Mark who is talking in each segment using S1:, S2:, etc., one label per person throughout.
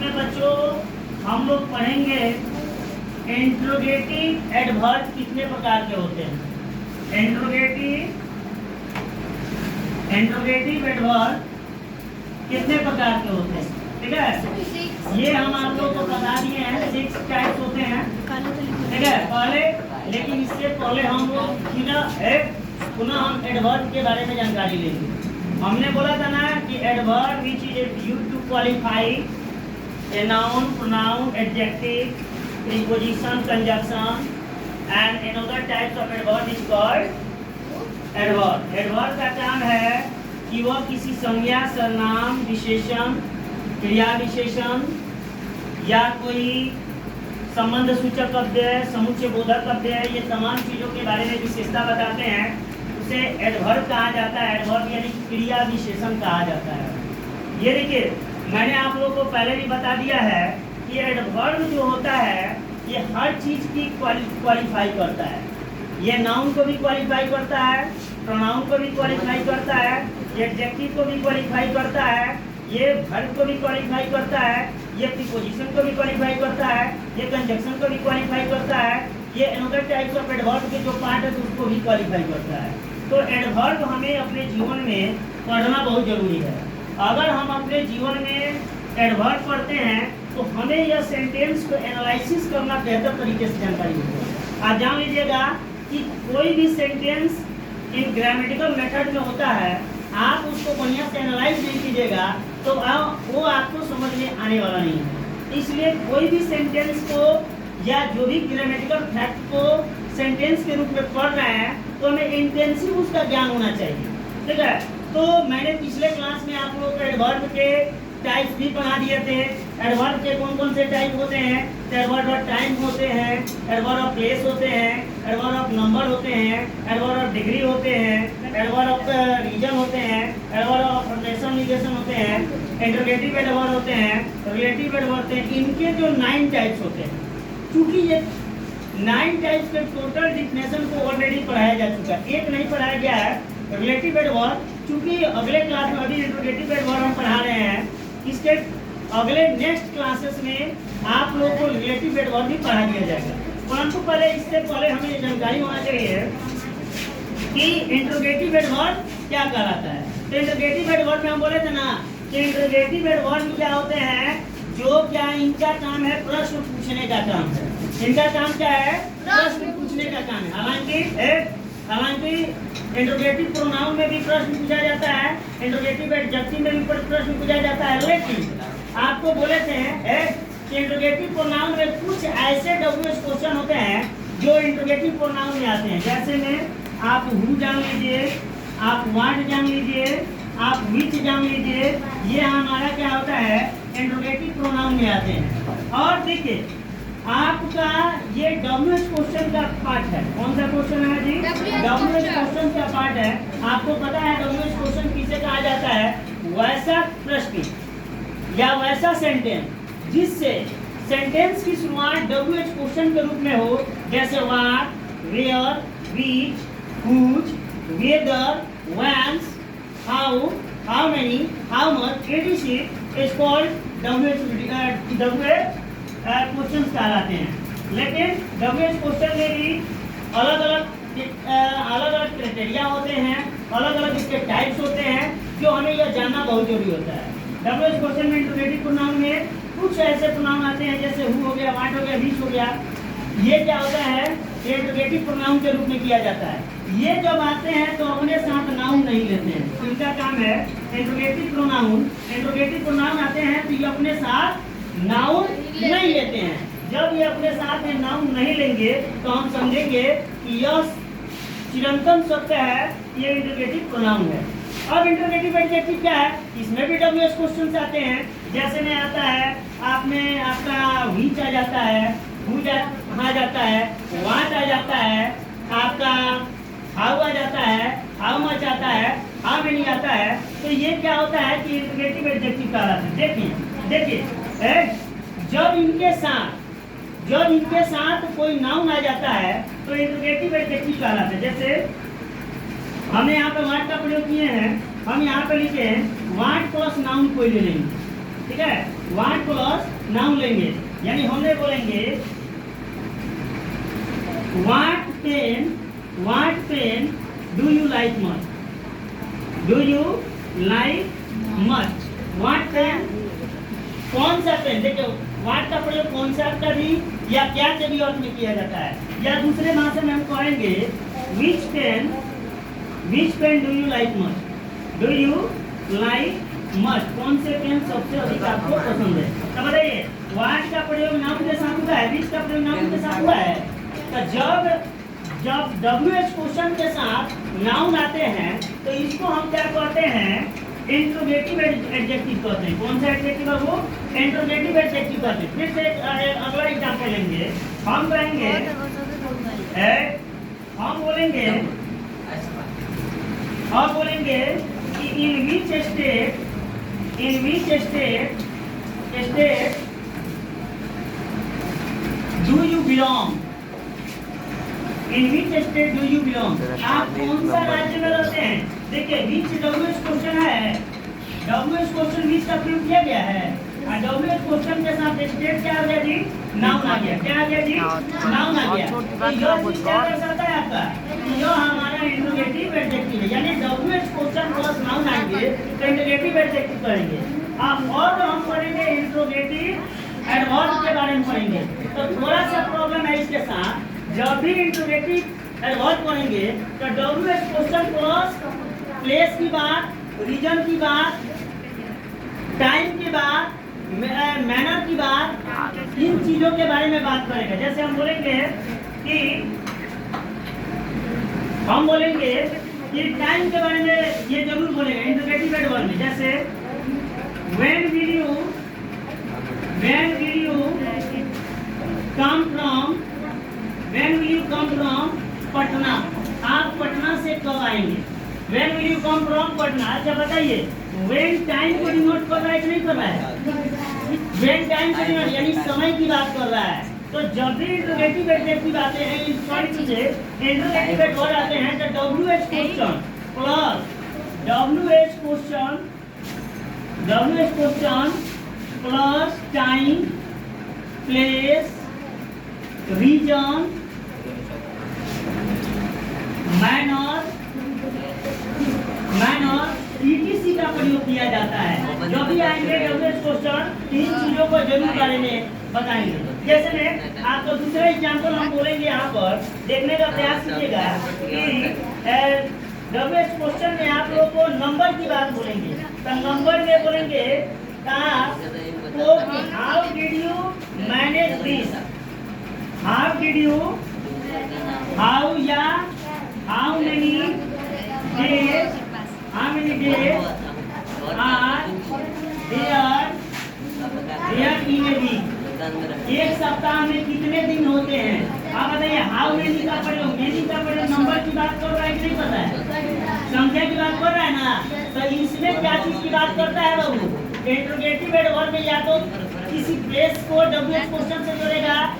S1: इसमें बच्चों हम लोग पढ़ेंगे इंट्रोगेटिव एडवर्ब कितने प्रकार के होते हैं। इंट्रोगेटिव एडवर्ब कितने प्रकार के होते हैं, ठीक है। ये हम आप लोग को बता दिए हैं 6 टाइप्स होते हैं, ठीक है पहले। लेकिन इससे पहले हम लोग पुनः हम एडवर्ब के बारे में जानकारी लेंगे। हमने बोला था ना कि adverb which is used to qualify a noun, pronoun, adjective, preposition, conjunction and another types of adverb is called adverb. Adverb का काम है कि वह किसी संज्ञा, सर्वनाम, विशेषण, क्रिया विशेषण या कोई संबंध सूचक अव्यय, समुच्चय बोधक अव्यय, ये तमाम चीजों के बारे में विशेषता बताते हैं, उसे एडवर्ब कहा जाता है। एडवर्ब यानी क्रिया विशेषण कहा जाता है। ये देखिए मैंने आप लोगों को पहले भी बता दिया है कि एडवर्ब जो होता है ये हर चीज की क्वालिफाई करता है। ये नाउन को भी क्वालिफाई करता है, प्रोनाउन को भी क्वालिफाई करता है, एडजेक्टिव को भी क्वालिफाई करता है, ये वर्ब को भी क्वालिफाई करता है, ये प्रीपोजिशन को भी क्वालिफाई करता है, ये कंजंक्शन को भी क्वालिफाई करता है, ये अनदर टाइप्स ऑफ एडवर्ब के जो पार्ट है तो उसको भी क्वालिफाई करता है। तो एडवर्ब हमें अपने जीवन में पढ़ना बहुत जरूरी है। अगर हम अपने जीवन में एडवर्ब पढ़ते हैं तो हमें यह सेंटेंस को एनालिसिस करना बेहतर तरीके से जानकारी होगी। आप जान लीजिएगा कि कोई भी सेंटेंस इन ग्रामेटिकल मेथड में होता है, आप उसको बढ़िया से एनालाइज नहीं कीजिएगा तो वो आपको समझ में आने वाला नहीं है। इसलिए कोई भी सेंटेंस को या जो भी ग्रामेटिकल फैक्ट को सेंटेंस के रूप में पढ़ रहे हैं तो हमें इंटेंसिव उसका ज्ञान होना चाहिए, ठीक है। तो मैंने पिछले क्लास में आप लोगों को एडवर्ब के टाइप्स भी पढ़ा दिए थे। एडवर्ब के कौन कौन से टाइप होते हैं, एडवर्ब ऑफ टाइम होते हैं, एडवर्ब ऑफ प्लेस होते हैं, एडवर्ब ऑफ नंबर होते हैं, एडवर्ब ऑफ डिग्री होते हैं, एडवर्ब ऑफ रीजन होते हैं, एडवर्ब ऑफ नेगेशन होते हैं, इंटरोगेटिव एडवर्ब होते हैं, रिलेटिव एडवर्ब होते हैं। इनके जो 9 टाइप्स होते हैं, चूंकि ये 9 टाइप्स के टोटल डिफिनेशन को ऑलरेडी पढ़ाया जा चुका है, एक नहीं पढ़ाया गया है रिलेटिव एडवर्ब। चूंकि अगले क्लास में अभी इंटरोगेटिव एडवर्ब हम पढ़ा रहे हैं, इसके अगले नेक्स्ट क्लासेस में आप लोगों को रिलेटिव एडवर्ब भी पढ़ा दिया जाएगा। परंतु पहले इससे पहले हमें ये जानकारी होना चाहिए कि इंटरोगेटिव एडवर्ब क्या कहलाता है। तो इंटरोगेटिव एडवर्ब में हम बोले थे ना कि इंटरोगेटिव एडवर्ब क्या होते हैं, जो क्या इनका काम है प्रश्न पूछने का काम है। इनका काम क्या है, प्रश्न पूछने का काम है। हालांकि इंटरोगेटिव प्रोनाउन में भी प्रश्न पूछा जाता है, इंटरोगेटिव एडजेक्टिव में भी प्रश्न पूछा जाता है। लेकिन आपको बोले थे कि इंटरोगेटिव प्रोनाउन में कुछ ऐसे WH क्वेश्चन होते हैं जो इंटरोगेटिव प्रोनाउन में आते हैं। जैसे में आप हु जान लीजिए, आप व्हाट जान लीजिए, आप विच जान लीजिए, ये हमारा क्या होता है इंटरोगेटिव प्रोनाउन में आते हैं। और देखिए आपका ये WH क्वेश्चन का पार्ट है। कौन सा क्वेश्चन है जी, WH क्वेश्चन का पार्ट है। आपको पता है WH क्वेश्चन किसे कहा जाता है, वैसा प्रश्न या वैसा सेंटेंस जिससे सेंटेंस की शुरुआत WH क्वेश्चन के रूप में हो, जैसे what, where, which, which, whether, whence, how, how many, how much, etc is called WH question कहलाते हैं। लेकिन WH क्वेश्चन में भी अलग अलग क्राइटेरिया होते हैं, अलग अलग इसके टाइप्स होते हैं, जो हमें यह जानना बहुत जरूरी होता है। WH क्वेश्चन में इंटरोगेटिव प्रोनाउन में कुछ ऐसे प्रोनाउन आते हैं जैसे हु हो गया, व्हाट हो गया, व्हिच हो गया। ये क्या होता है, ये इंटरोगेटिव प्रोनाउन के रूप में किया जाता है। ये जब आते हैं तो अपने साथ नाउन नहीं लेते हैं। इनका काम है इंटरोगेटिव प्रोनाउन। इंटरोगेटिव प्रोनाउन आते हैं तो ये अपने साथ नाउन नहीं लेते हैं। जब ये अपने साथ में नाउन नहीं लेंगे तो हम समझेंगे कि यह चिरंतन सत्य है, ये इंटरोगेटिव प्रोनाउन है। अब इंटरोगेटिव एडजेक्टिव क्या है, इसमें भी WH क्वेश्चन आते हैं। जैसे में आता है आप में आपका व्हिच आ जाता है, हु आ जाता है, व्हाट आ जाता है, आपका हाउ आ जाता है, हाउ मच आता है, हाउ मेनी आता है। तो ये क्या होता है कि इंटरोगेटिव एडजेक्टिव कहलाता है। देखिए जब इनके साथ कोई नाउन आ जाता है तो इंटरोगेटिव एडजेक्टिव कहलाता है। जैसे हमने यहाँ पे व्हाट का प्रयोग किए हैं, हम यहाँ पे लिखे हैं व्हाट प्लस नाउन कोई ले लेंगे, ठीक है। व्हाट प्लस नाउन लेंगे, यानी हमने बोलेंगे what pen do you like much, do you like much. What pen, कौन सा पेन, देखो व्हाट का प्रयोग कौन सा का भी या क्या के भी अर्थ में किया जाता है, या दूसरे भाषा में हम कहेंगे which pen do you like much, do you like much, कौन से पेन सबसे अधिक आपको पसंद है। तो बताइए व्हाट का प्रयोग नाउन के साथ हुआ है, विच का प्रयोग नाउन के साथ हुआ है। तो जब WH क्वेश्चन के साथ नाउन आते हैं तो इसको हम क्या कहते हैं, इंट्रोगेटिव एडजेक्टिव कहते हैं। कौन सा एडजेक्टिव है वो, इंट्रोगेटिव एडजेक्टिव कहते हैं। फिर से अगला एग्जांपल लेंगे, हम कहेंगे हम बोलेंगे कि in which state do you belong, in which state do you belong, आप कौन सा राज्य में रहते हैं। देखिए विच WH क्वेश्चन है, WH क्वेश्चन विच का प्रयोग किया गया है, और WH क्वेश्चन के साथ स्टेट क्या आ गया जी, नाउन आ गया। क्या आ गया जी, नाउन आ गया। तो यह चीज क्या दर्शाता है आपका, यह हमारा इंट्रोगेटिव एडजेक्टिव है, यानी WH क्वेश्चन प्लस नाउन आएंगे तो इंट्रोगेटिव एडजेक्टिव करेंगे। अब और हम पढ़ेंगे इंट्रोगेटिव एडवर्ब के बारे में पढ़ेंगे। तो थोड़ा सा प्रॉब्लम है इसके साथ, जब भी इंट्रोगेटिव एडवर्ब पढ़ेंगे तो WH क्वेश्चन प्लस प्लेस की बात, रीजन की बात, टाइम की बात, मैनर की बात, इन चीजों के बारे में बात करेंगे। जैसे हम बोलेंगे कि टाइम के बारे में ये जरूर बोलेंगे इंट्रोगेटिव एडवर्ब में। जैसे when will you come from Patna, आप पटना से कब आएंगे। When will you come from Patna. अच्छा बताइए when टाइम को डिनोट कर रहा है कि नहीं कर रहा है, when टाइम को डिनोट यानी समय की बात कर रहा है। तो जब भी इंट्रोगेटिव एडजेक्टिव आते हैं, इन सारी चीजें इंट्रोगेटिव एडवर्ब आते हैं तो WH question plus time, place, reason, manner ETC का प्रयोग किया जाता है। जो भी आएंगे WH क्वेश्चन इन चीजों को जरूर बारे में बताएंगे। जैसे में आपको दूसरा एग्जाम्पल हम बोलेंगे, यहाँ पर देखने का प्रयास कीजिएगा कि WH क्वेश्चन में आप लोगों को नंबर की बात बोलेंगे। तो नंबर में बोलेंगे how did you manage this, how many days are there in a week, एक सप्ताह में कितने दिन होते हैं। आप बताइए हाउ मेनी का प्रयोग नंबर की बात कर रहा है कि नहीं पता है, संख्या की बात कर रहा है ना। तो इसमें क्या चीज की बात करता है बाबू, इंट्रोगेटिव एडवर्ब में या तो किसी प्लेस को WH क्वेश्चन से जोड़ेगा,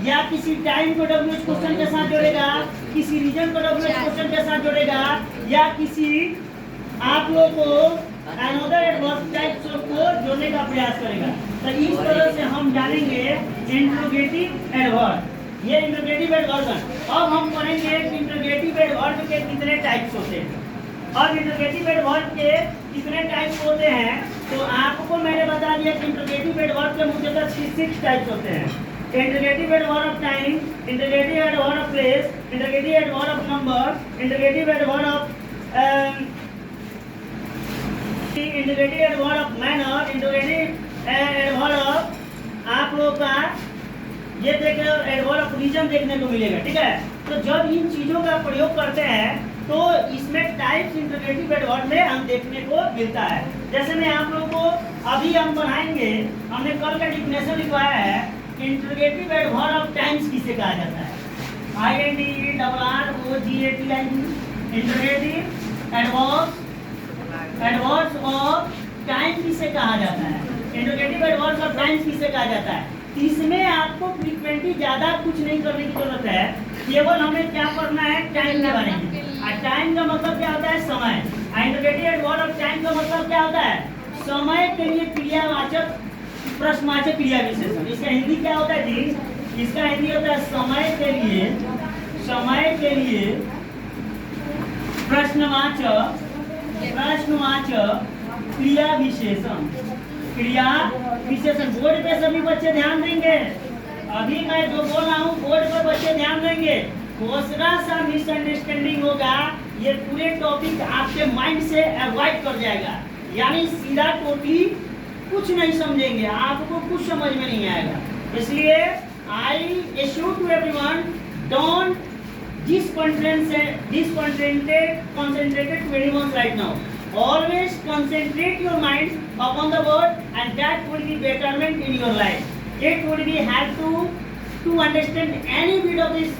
S1: या किसी टाइम को WH क्वेश्चन के साथ जोड़ेगा, किसी रीजन को WH क्वेश्चन के साथ जोड़ेगा, या किसी आप लोग को अनदर एडवर्ब टाइप को जोड़ने का प्रयास करेगा। तो इस तरह से हम जानेंगे इंट्रोगेटिव एडवर्ब। ये इंट्रोगेटिव एडवर्ब है। अब हम पढ़ेंगे इंट्रोगेटिव एडवर्ब के कितने टाइप्स होते हैं। और इंट्रोगेटिव एडवर्ब के कितने टाइप्स होते हैं तो आपको मैंने बता दिया कि इंट्रोगेटिव एडवर्ब के मुख्यतः 6 टाइप्स होते हैं। Interrogative adverb of time, interrogative adverb of place, interrogative adverb of number, interrogative adverb of interrogative adverb of manner, interrogative adverb of आप लोग का ये एडवर्ब ऑफ रीजन देखने को मिलेगा। ठीक है, तो जब इन चीजों का प्रयोग करते हैं तो इसमें टाइप्स इंट्रोगेटिव एडवर्ब में हम देखने को मिलता है। जैसे मैं आप लोगों को अभी हम बढ़ाएंगे, हमने कल का डिफिनेशन लिखवाया है इंट्रोगेटिव एडवर्ब ऑफ टाइम्स किसे कहा जाता है, INTRROGATIV। Interrogative adverbs of time किसे कहा जाता है, इंट्रोगेटिव एडवर्ब्स ऑफ टाइम्स किसे कहा जाता है। इसमें आपको फ्रीक्वेंटली ज्यादा कुछ नहीं करने की जरूरत है, केवल हमें क्या करना है टाइम के बारे में। और टाइम का मतलब क्या होता है, समय। इंट्रोगेटिव एडवर्ब ऑफ टाइम का मतलब क्या होता है, समय के लिए क्रियावाचक प्रश्नवाचक क्रिया विशेषण। इसका हिंदी क्या होता है जी? इसका हिंदी होता है समय के लिए प्रश्नवाचक क्रिया विशेषण। बोर्ड पे सभी बच्चे ध्यान देंगे। अभी मैं जो बोल रहा हूँ बोर्ड पर बच्चे ध्यान देंगे। थोड़ा सा मिसअंडरस्टैंडिंग होगा, ये पूरे टॉपिक आपके माइंड से अवॉइड कर जाएगा, यानी सीधा टोटली कुछ नहीं समझेंगे, आपको कुछ समझ में नहीं आएगा। इसलिए I assure to everyone, don't concentrated very much right now. Always concentrate your mind upon the word, and that would be betterment in your life. It would be help to understand any bit of this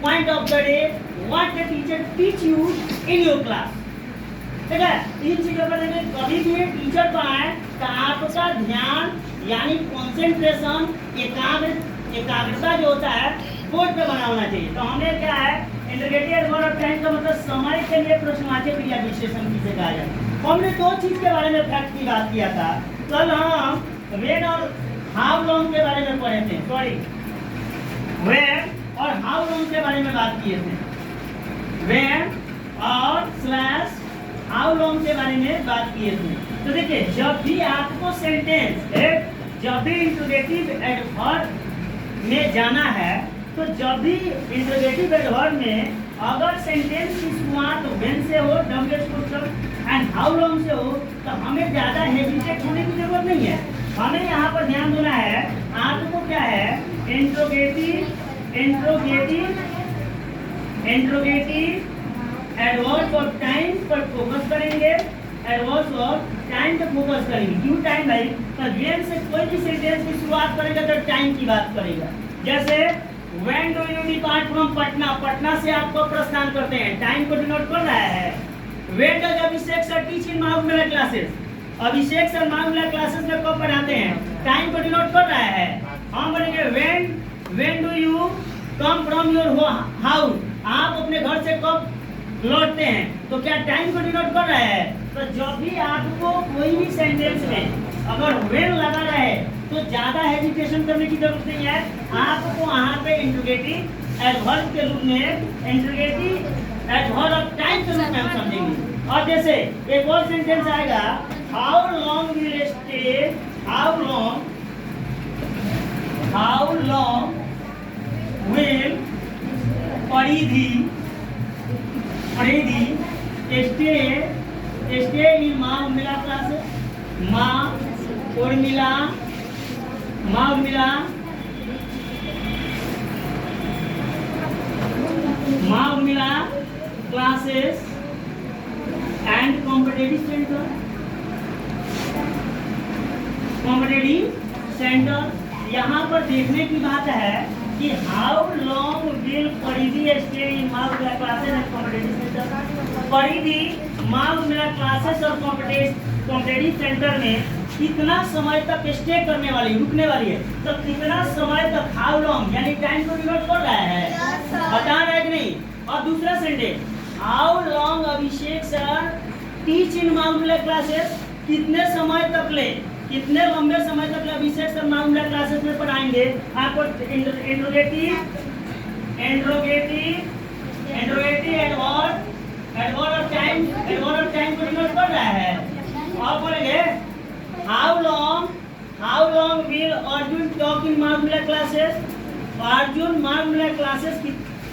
S1: point of the day, what the teacher teach you in your class. ठीक है, इन चीजों पर देखिए, कभी भी teacher पढ़ाए तो आपका ध्यान यानी कंसंट्रेशन, एकाग्रता जो होता है बोर्ड पे बना होना चाहिए। तो हमने क्या है, इंटरगेटिव एडवर्ब ऑफ टाइम का मतलब समय के लिए प्रश्नवाचक क्रिया विशेषण किसे कहा जाता है। हमने दो चीज के बारे में फैक्ट की बात किया था। कल हम व्हेन और हाउ लॉन्ग के बारे में पढ़े थे, व्हेन और हाउ लॉन्ग के बारे में बात किए थे। व्हेन और स्लैश हाउ लॉन्ग के बारे में बात किए थे। तो देखिए, जब भी आपको सेंटेंस जब भी इंटरोगेटिव एडवर्ब में जाना है, तो जब भी इंटरोगेटिव एडवर्ब में अगर सेंटेंस की शुरुआत व्हेन से हो, WH एंड हाउ लॉन्ग से हो, तो हमें ज्यादा हेजिटेट होने की जरूरत नहीं है। हमें यहाँ पर ध्यान देना है, आपको क्या है, इंटरोगेटिव एडवर्ब ऑफ टाइम पर फोकस करेंगे। एडवर्ब ऑफ टाइम पर फोकस करेंगे। क्यों टाइम भाई? तो व्हेन से कोई भी सेंटेंस की शुरुआत करेगा तो टाइम की बात करेगा। जैसे When do you depart from Patna? Patna से आपको प्रस्थान करते हैं, टाइम को डिनोट कर रहा है। When does Abhishek sir teach in महाविद्यालय क्लासेस? अभिषेक सर महाविद्यालय क्लासेस में कब पढ़ाते हैं? टाइम को डिनोट कर रहा है। हम बोलेंगे when do you come from your house? आप अपने घर से कब लौटते हैं? तो क्या टाइम को डिनोट कर रहा है? तो जब भी आपको कोई भी सेंटेंस में अगर when लगा रहा है तो ज्यादा हेजिटेशन करने की जरूरत नहीं है। आपको वहाँ पे इंटरोगेटिव एडवर्ब के रूप में, इंटरोगेटिव एडवर्ब ऑफ टाइम के रूप में हम समझेंगे। और जैसे एक और सेंटेंस आएगा, how long will stay, how long will परिधि स्टे इन माँ उर्मिला क्लासेस। माँ Urmila classes and competitive centre. यहाँ पर देखने की बात है कि हाउ लॉन्ग विल परिधि स्टे इन माँ Urmila classes and competitive centre. परिधि माँ उर्मिला क्लासेस और कॉम्पिटिटिव सेंटर में कितना समय तक स्टे करने वाली, रुकने वाली है। तो कितना समय तक, हाउ लॉन्ग यानी टाइम को डिनोट कर रहा है, बता रहा है कि नहीं। और दूसरा sentence, how long Abhishek sir teach in mount classes, कितने समय तक ले, कितने लंबे समय तक अभिषेक सर माउंट क्लासेस में पढ़ाएंगे। आपको इंट्रोगेटिव एडवर्ब ऑफ टाइम को डिनोट कर रहा है। और बोलेंगे how long will Arjun talk in Marmula classes. Arjun Marmula classes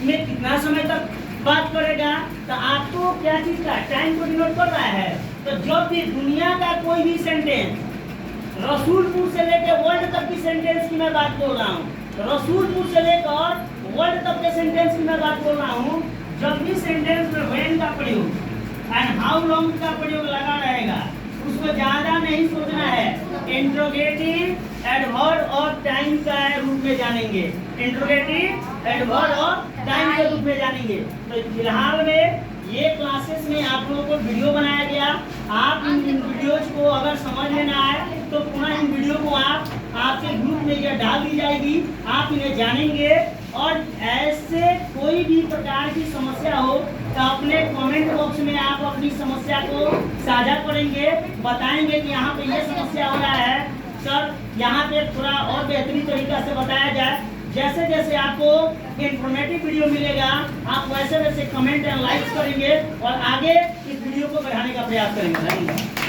S1: में कितना समय तक बात करेगा। तो आपको क्या चीज का टाइम को डिनोट कर रहा है। तो जब भी दुनिया का कोई भी सेंटेंस, रसूलपुर से लेकर वर्ल्ड तक की सेंटेंस की मैं बात बोल रहा हूँ, रसूलपुर से लेकर वर्ल्ड तक के सेंटेंस की मैं बात बोल रहा हूँ, जब भी सेंटेंस में व्हेन का प्रयोग एंड हाउ लॉन्ग का प्रयोग लगा रहेगा, उसको ज्यादा नहीं सोचना है। इंट्रोगेटिव एडवर्ब और टाइम का रूप में जानेंगे, इंट्रोगेटिव एडवर्ब और टाइम के रूप में जानेंगे। तो फिलहाल में ये क्लासेस में आप लोगों को वीडियो बनाया गया। आप इन वीडियोज को अगर समझ में ना आए तो पुनः इन वीडियो को आपके ग्रुप में यह डाल दी जाएगी, आप इन्हें जानेंगे। और ऐसे कोई भी प्रकार की समस्या हो तो अपने कमेंट बॉक्स में आप अपनी समस्या को साझा करेंगे, बताएंगे कि यहाँ पे ये समस्या हो रहा है। सर यहाँ पे थोड़ा और बेहतरीन तरीका से बताया जाए। जैसे जैसे आपको इंफॉर्मेटिव वीडियो मिलेगा आप वैसे वैसे कमेंट एंड लाइक करेंगे और आगे इस वीडियो को बढ़ाने का प्रयास करेंगे।